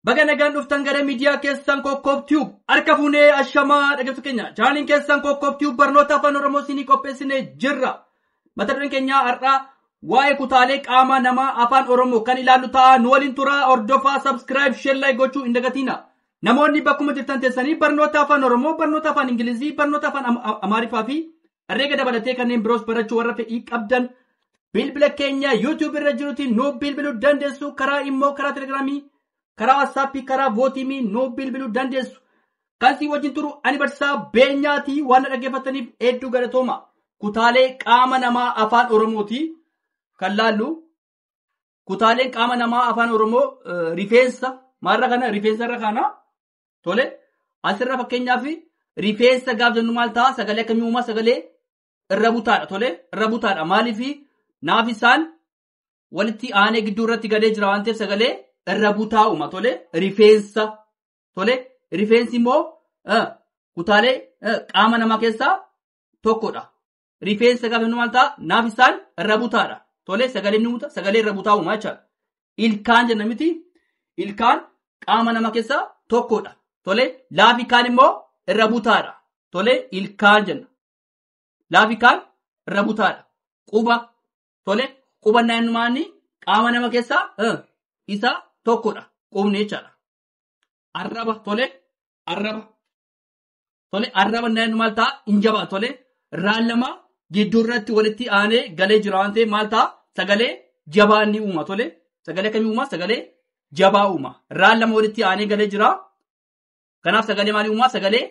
Baga nagaan dhuftan gara miidiyaa keessan Kokkoob Tube harka fuunee ashamaa dhaggeeffattoota keenya chaaniin keessan Kokkoob Tube barnoota afaan Oromoo isinii qopheessinee jirra. Mata dureen keenya har'aa waa'ee kutaalee qaama namaa afaan Oromoo kan ilaallu ta'a. Nu waliin turaa, hordofaa, subscribe, share, like gochuu hin dagatina. Namoonni bakkuma jirtan teessanii barnoota afaan Oromoo, barnoota afaan Ingilizii, barnoota afaan Amaariffaa fi herreega dabalatee kanneen biroos barachuu warra fedhii qabdan bilbila keenya YouTube irra jirutiin nu bilbiluu dandeessu. Karaa immoo karaa Telegiraamii, karaa WhatsApp, karaa Votimii nu bilbiluu dandeessu. Kan si wajjin turu ani barsiisaa beenyaati. Waan dhaggeeffataniif hedduu galatooma. Kutaalee qaama namaa afaan Oromooti kan laallu. Kutaaleen qaama namaa afaan Oromoo rifeensa maalirra kana rifeensa irra kana tole asirra fakkeenyaaf rifeensa gaaf jennu maal ta'a sagalee akkamii uumaa sagalee irra butaadha tole irra butaadha maaliif naaf isaan walitti aanee gidduu irratti galee jira waan ta'eef sagalee irra butaa uuma tole rifeensa tole rifeensi immoo kutaalee qaama namaa keessaa tokkodha. Rifeensa gaaf jennu maal ta'a naaf isaan irra butaadha tole sagalee ni muta sagalee irra butaa uuma jechaadha. Ilkaan jenna miti ilkaan qaama namaa keessaa tokkodha tole laafi kaan immoo irra butaadha tole ilkaan jenna laafi kaan irra butaadha. Quba tole quba naannumaanni qaama nama keessaa isa tokkodha qubni jechaadha. Arraba tole arraba naannu maal ta'a injaba tole irraan lama gidduu irratti walitti aanee galee jira waan ta'eef maal ta'a sagalee jabaa ni uuma tole sagalee akkamii uuma sagalee jabaa uuma. Irraan lama walitti aanee galee jira kanaaf sagalee maalii uuma sagalee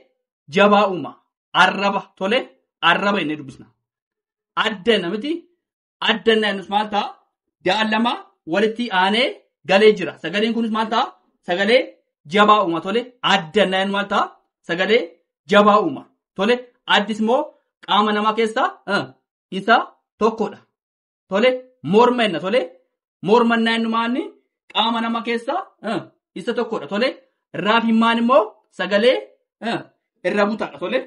jabaa uuma. Arraba tole arraba inni dubbisna. Adda namiti adda naannus maal ta'a da'an lama walitti aanee galee jira sagaleen kunis maal ta'a sagalee jabaa uuma tole adda naannu maal ta'a sagalee jabaa uuma tole. Addis immoo qaama namaa keessaa isa tokkodha tole morma enna tole morma naannu maanni qaama namaa keessaa isa tokkodha tole. Raafimmaan immoo sagalee irra butaadha tole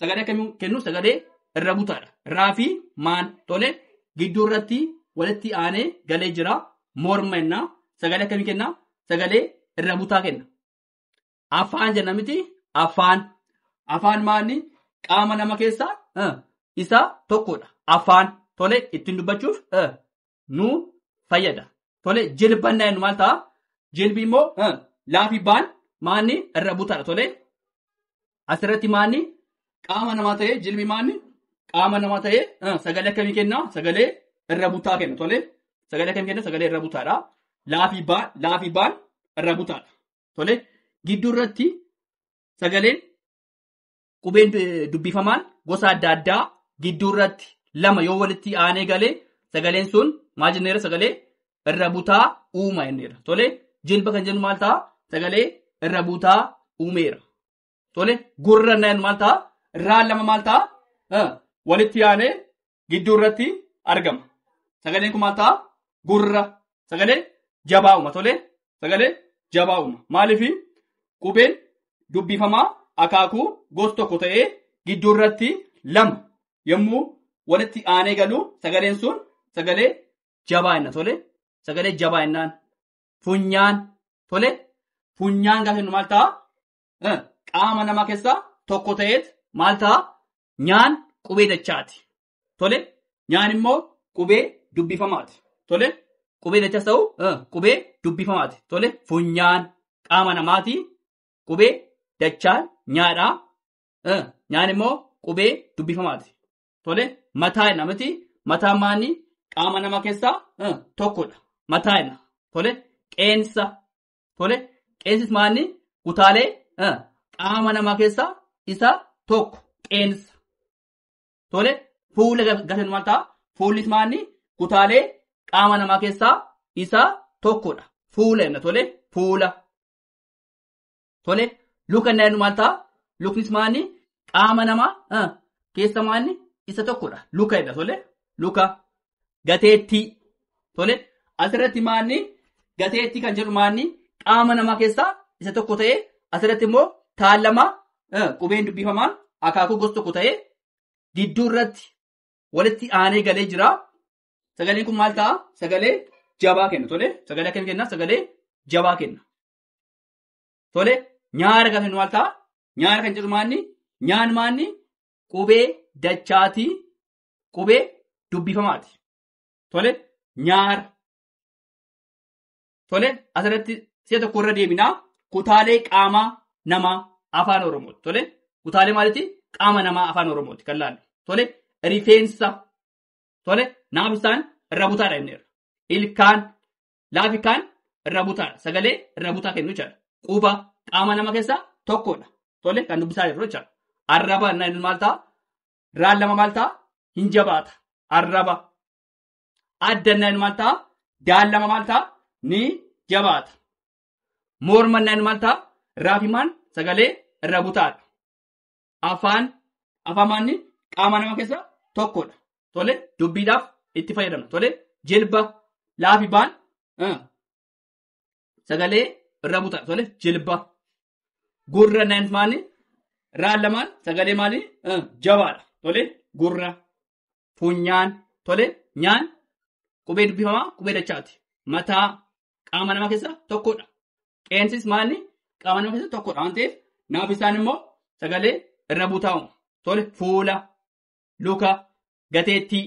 sagalee akkamii kennu sagalee irra butaadha. Raafii maan tole gidduu irratti walitti aanee galee jira morma enna sagalee akkamii kenna sagalee irra butaa kenna. Afaan jenna miti afaan maanni qaama nama keessaa isa tokkodha. Afaan tole ittiin dubbachuuf nu fayyada tole. Jilban naannu maal ta'a jilbi immoo laafi baan maanni irra butaadha tole. Asirratti maanni qaama namaa ta'ee jilbi maanni qaama namaa ta'ee sagalee akkamii kenna sagalee irra butaa kenna tole sagalee akkamii kenna sagalee irra butaadha. Laafi baan irra butaadha tole. Gidduu irratti sagaleen qubeen dubbifamaan gosa adda addaa gidduu irratti lama yoo walitti aanee galee sagaleen sun maal jenneera sagalee irra butaa uuma jenneera tole. Jilba kan jennu maal ta'a sagalee irra butaa uumeera tole. Gurra naannu maal ta'a irraan lama maal ta'a walitti aanee gidduu irratti argama sagaleen kun maal ta'a gurra sagalee jabaa uuma tole sagalee jabaa uuma. Maaliif qubeen dubbifamaa akaakuu gosa tokko ta'ee gidduu irratti lama yommuu walitti aanee galu sagaleen sun sagalee jabaa jenna tole sagalee jabaa jennaan. Funyaan tole funyaan gaafa jennu maal ta'a qaama namaa keessaa tokko ta'eet maal ta'a nyaan qubee dachaati tole. Nyaan immoo qubee dubbifamaati tole qubee dachaas ta'u qubee dubbifamaati tole. Funyaan qaama namaati qubee dachaan nyaadha nyaan immoo qubee dubbifamaati tole. Mataa jenna miti mataan maanni qaama namaa keessaa tokkodha mataa jenna tole. Qeensa tole qeensis maanni kutaalee qaama namaa keessaa isa tokko qeensa tole. Fuula gaafa maal ta'a fuullis maanni kutaalee qaama namaa keessaa isa tokkodha fuula jenna tole fuula tole. Luka naannu maal ta'a luknis maanni qaama namaa keessa maanni isa tokkodha luka jenna tole luka. Gateettii tole asirratti maanni gateettii kan jedhu maanni qaama namaa keessaa isa tokko ta'ee asirratti immoo taallama qubeen dubbifamaan akaakuu gosa tokko ta'ee gidduu irratti walitti aanee galee jira. Sagaleen kun maal ta'a sagalee jabaa kenna tole sagalee akkamii kenna sagalee jabaa kenna. tole nyaara gaafa jennu maal ta'a? Nyaara kan jedhu maanni? Nyaan maanni? Qubee dachaatii qubee dubbifamaati. Tole nyaara. Tole asirratti si'a tokko irra deebinaa kutaalee qaamaa namaa afaan Oromooti. Tole kutaalee maaliiti? Qaama namaa afaan Oromooti kan laallu. Tole rifeensa. Tole naafisaan irra butaadha jenneerra. Ilkaan laafikaan irra butaadha. Sagalee irra butaa kennu jechaadha. Quba qaama nama keessaa tokkodha. Tole kan dubbisaa jirru jechaadha. Arraba inni maal ta'a? Raan lama maal ta'a? Hin jabaata. Arraba. Adda inni maal ta'a? Daan lama maal ta'a? Ni jabaata. Morma inni maal ta'a? Raafimaan sagalee irra butaadha. Afaan maanni qaama nama keessaa tokkodha. Tole dubbiidhaaf itti fayyadamna. Tole jilba laafibaan sagalee irra butaadha. Tole jilba. Gurra inni maanni? Raan lamaan sagalee maali? Jabaadha. Tole gurra. Funyaan. Tole nyaan qubee dubbifamaa qubee dachaati. Mataa qaama nama keessaa tokkodha. Qeensis maanni? Qaama nama keessaa tokkodha waan ta'eef naafisaan immoo sagalee irra butaa'u. Tole fuula. Luka. Gateettii.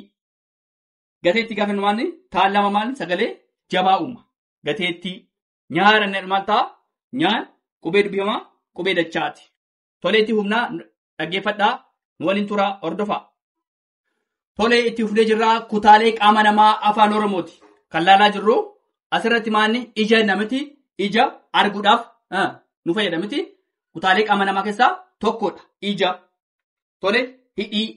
Gateettii gaafa maanni? Taan lama maanni? Sagalee jabaa uuma. Gateettii. Nyaara inni maal ta'a? Nyaan qubee dubbifamaa qubee dachaati. Tole itti humnaa dhaggeeffadhaa nu waliin turaa hordofaa. Tole itti fufnee jirraa kutaalee qaama namaa afaan Oromooti. Kan laalaa jirru asirratti maanni? Ija namatti ija arguudhaaf nu fayyada miti. Kutaalee qaama namaa keessaa tokkodha. Ija. Tole hidhii.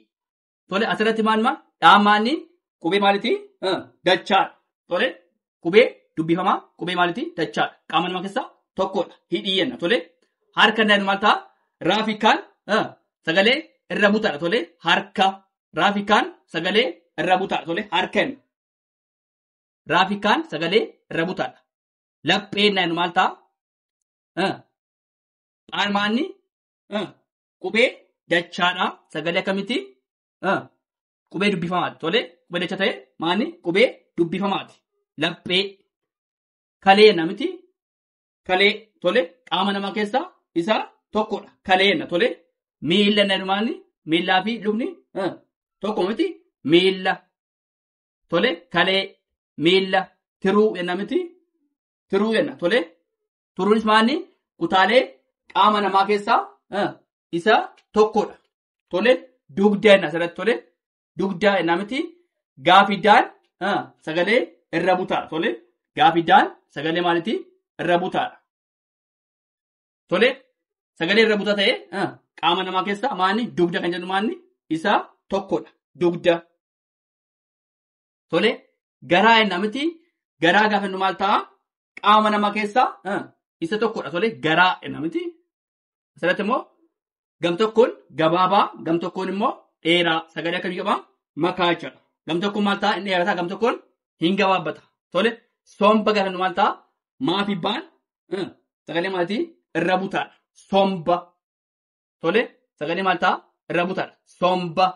Tole asirratti maanni? Qubee maalitii? Dachaadha. Tole qubee dubbifamaa qubee maalitii? Dachaadha. Qaama namaa keessaa tokkodha. Hidhii jenna. Tole harka inni maal ta'a? Raafikaan sagalee irra butaadha. Tole harka. Raafikaan sagalee irra butaadha. Tole harka inni. Raafikaan sagalee irra butaadha. Lapheen inni maal ta'a? Maanni? Qubee dachaadha. Sagalee akkamitti? Qubee dubbifamaati. Tole qubee dacha ta'e maanni? Qubee dubbifamaati. Laphee. Kalee namiti. Kalee. Tole qaama namaa keessaa isa tokkodha. Kalee jenna. Tole miilla inni maanni? Miillaa fi lukni tokko miti. Miilla. Tole kalee. Miilla. Tiruu jenna miti. Tiruu jenna. Tole turuunis maanni? Kutaalee qaama namaa keessaa isa tokkodha. Tole dugda jenna asirratti. Tole dugda jenna miti. Gaafidaan sagalee irra butaadha. Tole gaafidaan sagalee maalitii? Irra butaadha. Tole sagalee irra butaa ta'e qaama namaa keessaa maanni? Dugda kan jedhu maanni? Isa tokkodha. Dugda. Tole garaa jenna miti. Garaa gaafa jennu maal ta'a? Qaama namaa keessaa isa tokkodha. Tole garaa jenna miti. Asirratti immoo gam tokkoon gabaabaa gam tokkoon immoo dheeraa sagalee akkamii qabaa? Makaa jechuudha. Gam tokkoon maal ta'a? Inni dheerataa gam tokkoon hin gabaabbata. Tole somba gaafa jennu maal ta'a? Maafibbaan sagalee maalitii? Irra butaadha. Somba. Tole sagalee maal ta'a? Irra butaadha. Somba.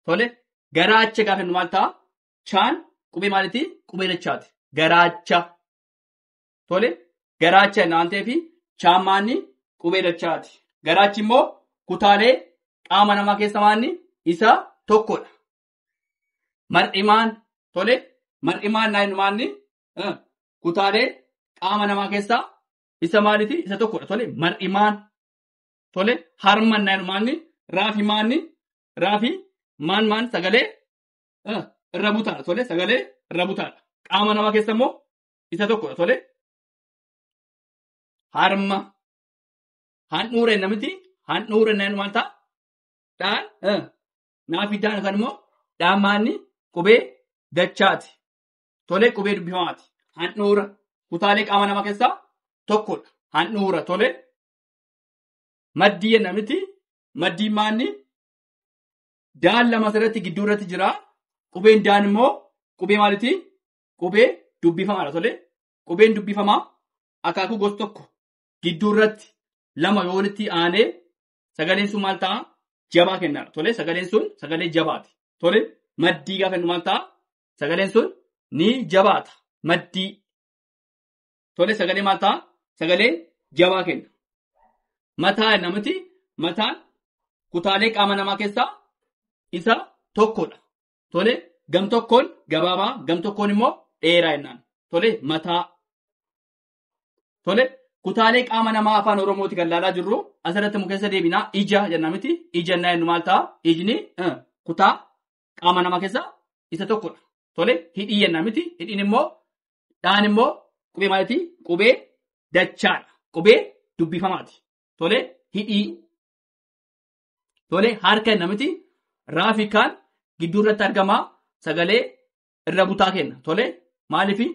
Tole garaacha gaafa jennu maal ta'a? Chaan qubee maalitii? Qubee dachaati. Garaacha. Tole garaacha waan ta'eef chaan maanni? Qubee dachaati. Garaachi immoo kutaalee qaama namaa keessa maanni? Isa tokkodha. Mar'imaan. Tole mar'imaan maanni? Kutaalee qaama namaa keessaa isa maaliiti? Isa tokkodha. Tole mar'imaan. Tole harman maanni? Raafi maanni? Raafi maan sagalee irra butaadha. Tole sagalee irra butaadha. Qaama namaa keessa immoo isa tokkodha. Tole harma. Handhuura jenna miti. Handhuura jenna maal ta'a? Dhaan naafidaan yookaan immoo dhaan maanni? Qubee dachaati. Tole qubee dubbifamaati. Handhuura kutaalee qaama namaa keessaa tokkodha. Handhuura. Tole maddii jenna miti. Maddiin maanni? Daan lama asirratti gidduu irratti jira. Qubeen daan immoo qubee maalitii? Qubee dubbifamaadha. Tole qubeen dubbifamaa akaakuu gosa tokko gidduu irratti lama yoo walitti aanee sagaleen sun maal ta'a? Jabaa kennaadha. Tole sagaleen sun sagalee jabaati. Tole maddii gaafa jennu maal ta'a? Sagaleen sun ni jabaata. Maddii. Tole sagalee maal ta'a? Sagalee jabaa kenna. Mataa namatti mataan kutaalee qaama namaa keessaa isa tokkodha. Tole gam tokkoon gabaabaa gam tokkoon immoo dheeraa jennaan. Tole mataa. Tole kutaalee qaama namaa afaan Oromooti kan ilaalaa jirru asirratti mukeessa deebinaa ija jennaan miti. Ija jennaan jennu maal ta'a? Ijni kutaa qaama namaa keessaa isa tokkodha. Tole hidhii jennaan miti. Hidhiin immoo dhaan immoo qubee maaliiti? Qubee dachaadha. Qubee dubbifamaati. Tole hidhii. Tole harka jennaan miti. Raafi kaan gidduu irratti argamaa sagalee irra butaa kenna. Tole maaliifi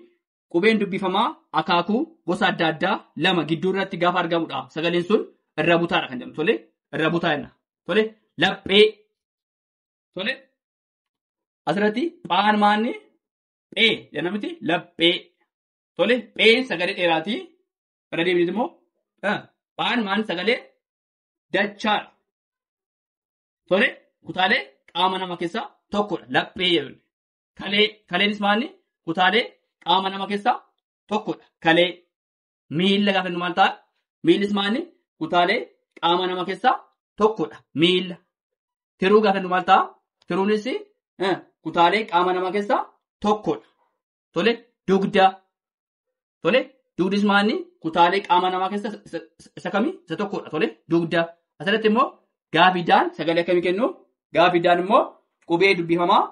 qubeen dubbifamaa akaakuu gosa adda addaa lama gidduu irratti gaafa argamudha. Sagaleen sun irra butaadha kan jedhamu. Tole irra butaa jenna. Tole laphee. Tole asirratti phaan maanni phee jenna miti laphee. Tole pheen sagalee dheeraati. Irra deebiin immoo phaan maanni sagalee dachaadha. Tole kutaalee qaama namaa keessaa tokkodha. Laphee jedhu. Kaleenis maanni kutaalee qaama namaa keessaa tokkodha. Kalee. Miilla gaafa inni maal ta'a? Miillis maanni kutaalee qaama namaa keessaa tokkodha. Miilla. Tiruu gaafa inni maal ta'a? Tiruunis kutaalee qaama namaa keessaa tokkodha. Tole dugda. Tole dugdis maanni kutaalee qaama namaa keessaa isa kamii? Isa tokkodha. Tole dugda. Asirratti immoo gaafidaan sagalee akkamii kennu? Gaafidaan immoo qubee dubbifamaa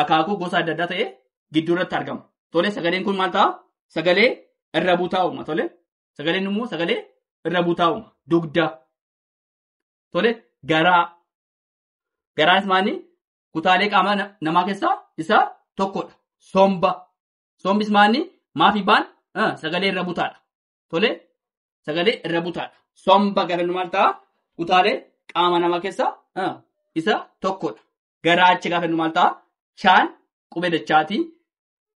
akaakuu gosa adda addaa ta'e gidduu irratti argama. Tole sagaleen kun maal ta'a? Sagalee irra butaa uuma. Tole sagaleen immoo sagalee irra butaa uuma. Dugda. Tole garaa. Garaanis maanni kutaalee qaama namaa keessaa isa tokkodha. Somba. Sombis maanni maafi baan sagalee irra butaadha. Tole sagalee irra butaadha. Somba gaafa inni maal ta'a? Kutaalee qaama namaa keessaa isa tokkodha. Garaacha gaafa inni maal ta'a? Shaan qubee dachaati.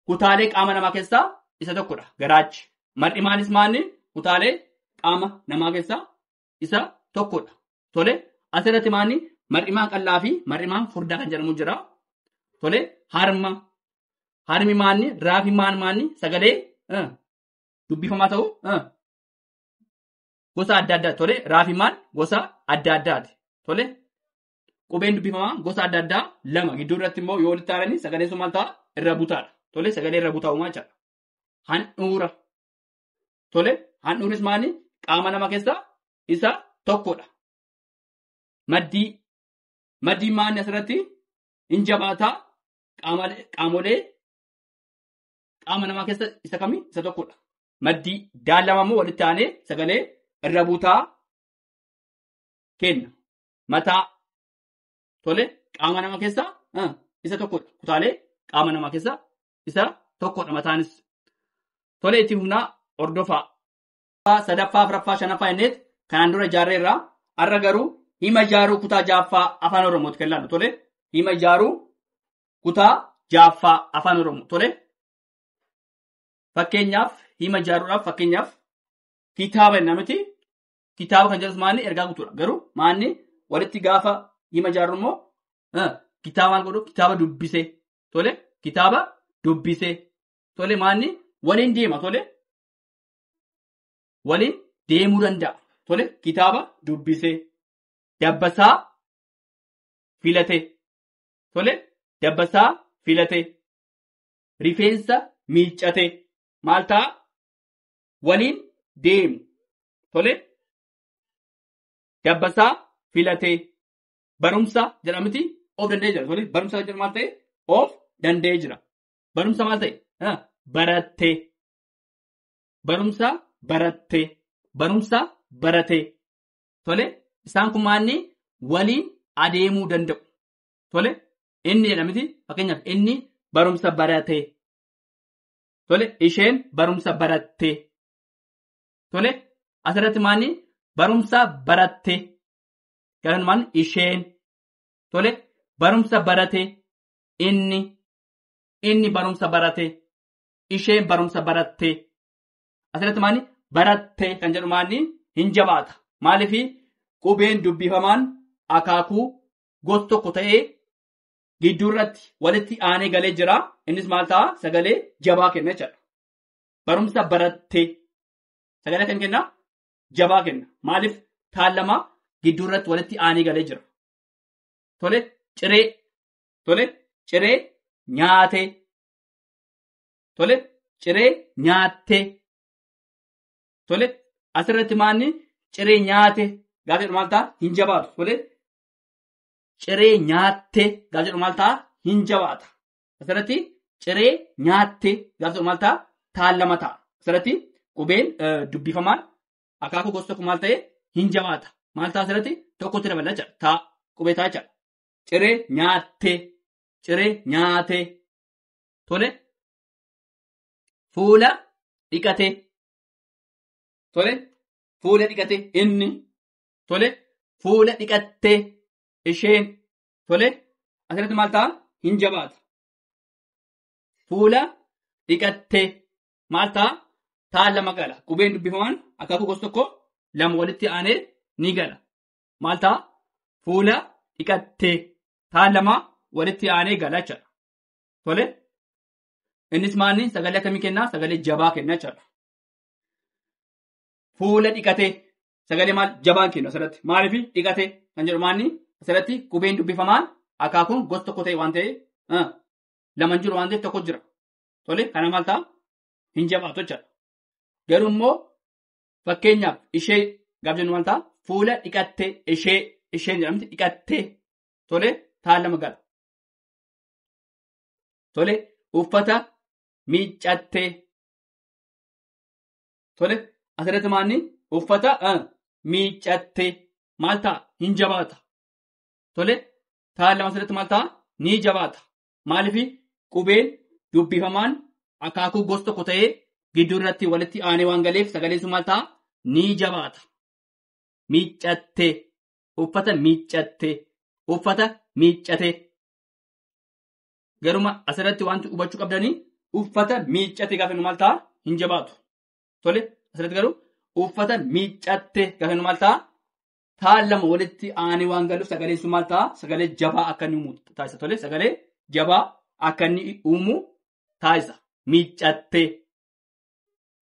Kutaalee qaama namaa keessaa isa tokkodha. Garaachi. Mar'imaanis maanni kutaalee qaama namaa keessaa isa tokkodha. Tole asirratti maanni mar'imaan qal'aa fi mar'imaan furdaa kan jedhamu jira. Tole harma. Harmi maanni raafi maanni sagalee dubbifamaa ta'u gosa adda addaa. Tole raafi maan gosa adda addaati. Tole qubeen dubbifamaa gosa adda addaa lama gidduu irratti immoo yoo walitti aananii sagaleen sun maal ta'a? Irra butaadha. Tole sagalee irra butaa uumaa jechaadha. Handhuura. Tole handhuuris maanni qaama namaa keessaa isa tokkodha. Maddii. Maddiin maanni asirratti hin jabaataa qaamolee qaama namaa keessa isa kamii? Isa tokkodha. Maddii. Daan lama immoo walitti aanee sagalee irra butaa kenna. Mataa. Tole qaama namaa keessaa isa tokkodha. Kutaalee qaama namaa keessaa isa tokkodha mataanis. Tole itti humnaa hordofaa. Sadaffaa, afuraffaa, shanaffaa jenneet kanaan dura ijaarreerraa har'a garuu hima ijaaruu kutaa jaaffaa afaan Oromooti kan ilaallu. Tole hima ijaaruu kutaa jaaffaa afaan Oromoo. Tole fakkeenyaaf hima ijaaruudhaaf fakkeenyaaf kitaaba jenna miti. Kitaaba kan jedhus maanni ergaa guutuudha. Garuu maanni walitti gaafa hima ijaaru immoo kitaaba maal godhu? Kitaaba dubbisee. Tole kitaaba dubbisee. Tole maanni waliin deema. Tole waliin deemuu danda'a. Tole kitaaba dubbisee. Dabbasaa filatee. Tole dabbasaa filatee. Rifeensa miiccatee. Maal ta'a? Waliin deemu. Tole dabbasaa filatee. Barumsa jedhamti of danda'ee jira. Tole barumsa jedhamu maal ta'e? Of danda'ee jira. Barumsa maal ta'e? Barattee. Barumsa barattee. Barumsa baratee. Tole isaan kun maanni waliin adeemuu danda'u. Tole inni jedhamti fakkeenyaaf inni barumsa baratee. Tole isheen barumsa barattee. Tole asirratti maanni barumsa barattee. Galanummaan isheen. Tole barumsa baratee. Inni barumsa baratee. Isheen barumsa barattee. Asirratti maanni barattee kan jedhu maanni hin jabaata. Maaliifi qubeen dubbifamaan akaakuu gosa tokko ta'ee gidduu irratti walitti aanee galee jira. Innis maal ta'a? Sagalee jabaa kenna jechuudha. Barumsa barattee. Sagalee kan kenna? jabaa kenna. Maaliif taan lama gidduu irratti walitti aanee galee jira. Tole ciree. Tole ciree nyaatee. Tole ciree nyaattee. Tole asirratti maanni ciree nyaate gaafa jedhu maal ta'a hin jabaatu. Tole ciree nyaattee gaafa jedhu maal ta'a hin jabaata. Asirratti ciree nyaattee gaafa jedhu maal ta'a taan lama ta'a. Asirratti qubeen dubbifamaan akaakuu gosa tokko maal ta'e hin jabaata. Maal ta'a asirratti tokkotti dabalaa jira. Ta'a qubee ta'a jira. Ciree nyaattee. Ciree nyaatee. Tole fuula dhiqatee. Tole fuula dhiqatee inni. Tole fuula dhiqattee isheen. Tole asirratti maal ta'a hin jabaata. Fuula dhiqattee maal ta'a taan lama gala. Qubeen dubbifamaan akaakuu gosa tokko lama walitti aanee ni gala. Maal ta'a fuula dhiqattee taan lama walitti aanee gala jechuudha. Tole innis maanni sagalee akkamii kennaa? Sagalee jabaa kennaa jechuudha. Fuula dhiqatee sagalee maal jabaan kennu asirratti. Maaliif dhiqatee kan jedhu maanni asirratti qubeen dubbifamaan akaakuun gosa tokko ta'e waan ta'eef lama jiru waan ta'eef tokko jira. Tole kana maal ta'a hin jabaatu jechuudha. Garuu immoo fakkeenyaaf ishee gaafa jennu maal ta'a fuula dhiqattee isheen jedhamti dhiqattee. Tole taan lama gala. Tole uffata miiccattee. Tole asirratti maanni uffata miiccattee maal ta'a hin jabaata. Tole taan lama asirratti maal ta'a ni jabaata. Maaliif qubeen dubbifamaan akaakuu gosa tokko ta'ee gidduu irratti walitti aanee waan galeef sagaleen sun maal ta'a ni jabaata. Miiccattee uffata miiccattee uffata miiccatee. Garuma asirratti wanti hubachuu qabdanii uffata miiccatee gaafa maal ta'a hin jabaatu. Tole asirratti garuu uffata miiccattee gaafa maal ta'a taan lama walitti aanee waan galuuf sagaleen sun maal ta'a sagalee jabaa akka inni uumu taasisa. Tole sagalee jabaa akka inni uumu taasisa. Miiccattee.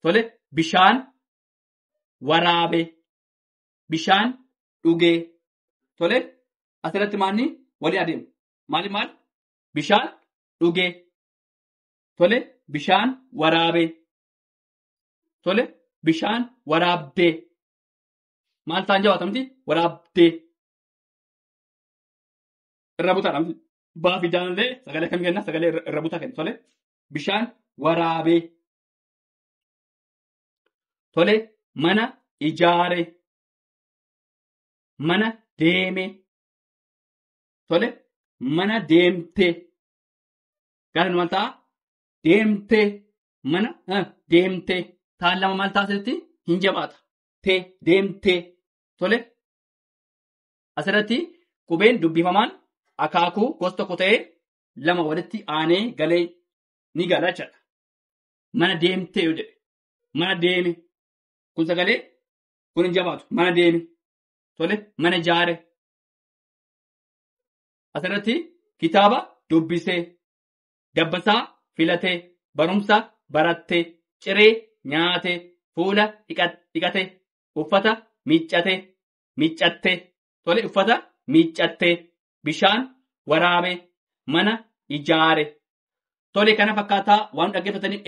Tole bishaan waraabee. Bishaan dhugee. Tole asirratti maanni walii adeemu. Maal bishaan dhugee. Tole bishaan waraabee. Tole bishaan waraabdee. Maal ta'an jabaatamti waraabdee. Irra butaadhaan baafi jaalallee sagalee akkamii kenna? Sagalee irra butaa kenna. Tole bishaan waraabee. Tole mana ijaare. Mana deeme. Tole mana deemtee. Gaafa maal ta'a deemtee mana deemtee taan lama maal ta'a asirratti hin jabaata. Tee deemtee. Tole asirratti qubeen dubbifamaan akaakuu gosa tokko ta'ee lama walitti aanee galee ni gala jechuudha. Mana deemtee yoo jedhe mana deeme kun sagalee kun hin jabaatu mana deeme. Tole mana ijaare. Asirratti kitaaba dubbisee dabbasaa filatee barumsa barattee ciree nyaatee fuula dhiqatee uffata miiccattee. Tole uffata miiccattee bishaan waraabee mana ijaare. Tole kana fakkaataa waan dhaggeeffataniif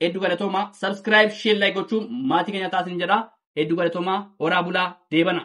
hedduu galatoomaa. Subscribe, share, like gochuun maatii keenya taasisan jedha. Hedduu galatoomaa. Horaa bulaa deebana.